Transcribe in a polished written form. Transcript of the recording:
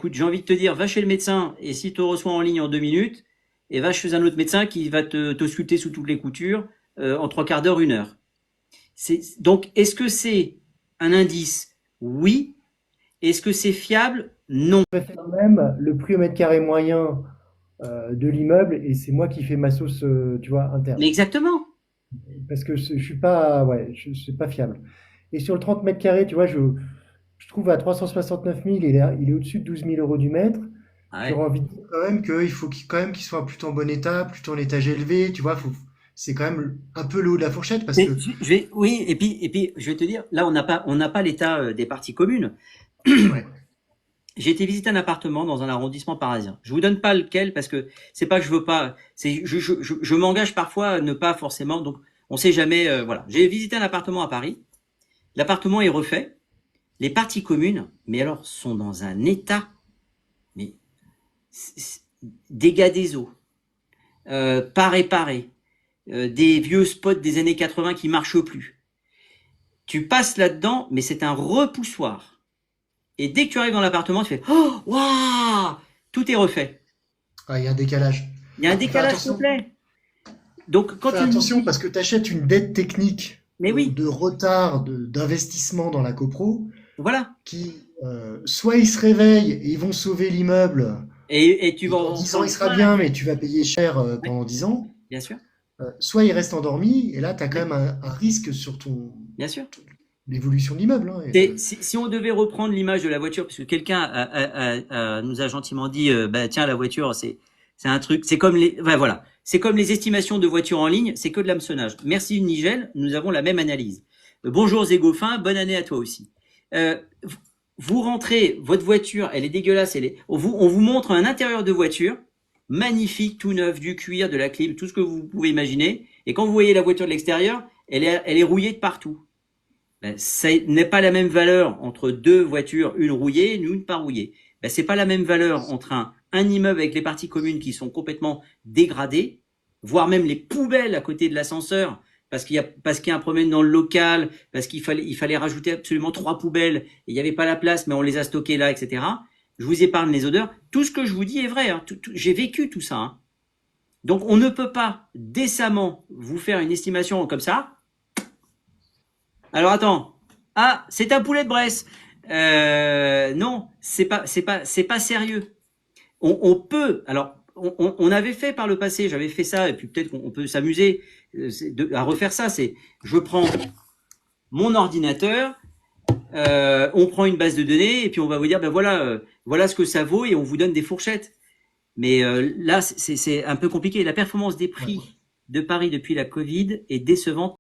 écoute, j'ai envie de te dire, va chez le médecin et s'il te reçoit en ligne en 2 minutes, et va chez un autre médecin qui va t'ausculter sous toutes les coutures en 3/4 d'heure, 1 heure. Donc, est-ce que c'est un indice? Oui. Est-ce que c'est fiable? Non. Je préfère même le prix au mètre carré moyen de l'immeuble et c'est moi qui fais ma sauce, tu vois, Mais interne. exactement. Parce que je suis pas, ouais, c'est pas fiable. Et sur le 30 mètres carrés, tu vois, je trouve à 369 000, il est au-dessus de 12 000 euros du mètre. Ah ouais. J'aurais envie de dire quand même qu'il faut quand même qu'il soit plutôt en bon état, plutôt en étage élevé, tu vois, c'est quand même un peu le haut de la fourchette parce Mais que, oui, et puis, je vais te dire, là, on n'a pas l'état des parties communes. ouais, J'ai été visiter un appartement dans un arrondissement parisien. Je vous donne pas lequel parce que c'est pas que je veux pas, c'est je m'engage parfois à ne pas forcément, donc on sait jamais. Voilà, j'ai visité un appartement à Paris. L'appartement est refait. Les parties communes, mais alors, sont dans un état, mais dégâts des eaux, pas réparés, des vieux spots des années 80 qui marchent plus. Tu passes là-dedans, mais c'est un repoussoir. Et dès que tu arrives dans l'appartement, tu fais oh waouh, tout est refait. il y a un décalage. Il y a un Fais décalage attention, complet. Donc quand fais tu me attention dis, parce que tu achètes une dette technique mais ou oui, de retard d'investissement dans la copro voilà. qui, soit ils se réveillent et ils vont sauver l'immeuble Et tu et vas dans en 10 ans il prendre sera plein la bien, mais gueule. tu vas payer cher Ouais, pendant 10 ans. bien sûr, Soit il reste endormi et là tu as quand ouais, même un risque sur bien sûr. l'évolution de l'immeuble, hein, Si on devait reprendre l'image de la voiture, parce que quelqu'un nous a gentiment dit, bah tiens, la voiture, c'est un truc, c'est comme les, enfin, voilà, c'est comme les estimations de voitures en ligne, c'est que de l'hameçonnage. Merci Nigel, nous avons la même analyse. Bonjour Zégophin, bonne année à toi aussi. Euh, vous rentrez, votre voiture, elle est dégueulasse, on vous montre un intérieur de voiture, magnifique, tout neuf, du cuir, de la clim, tout ce que vous pouvez imaginer. Et quand vous voyez la voiture de l'extérieur, elle est rouillée de partout. Ben, ça n'est pas la même valeur entre deux voitures, une rouillée et une pas rouillée. Ben, c'est pas la même valeur entre un immeuble avec les parties communes qui sont complètement dégradées, voire même les poubelles à côté de l'ascenseur, parce qu'il y a un problème dans le local, parce qu'il fallait rajouter absolument 3 poubelles, et il n'y avait pas la place, mais on les a stockées là, etc. Je vous épargne les odeurs. Tout ce que je vous dis est vrai. Hein. J'ai vécu tout ça. Hein. Donc on ne peut pas décemment vous faire une estimation comme ça. Alors attends. Ah, c'est un poulet de Bresse. Non, c'est pas sérieux. On peut. Alors, on avait fait par le passé. J'avais fait ça et puis peut-être qu'on peut s'amuser à refaire ça. C'est, je prends mon ordinateur, on prend une base de données et puis on va vous dire ben voilà, voilà ce que ça vaut et on vous donne des fourchettes. Mais là, c'est un peu compliqué. La performance des ouais. prix de Paris depuis la Covid est décevante.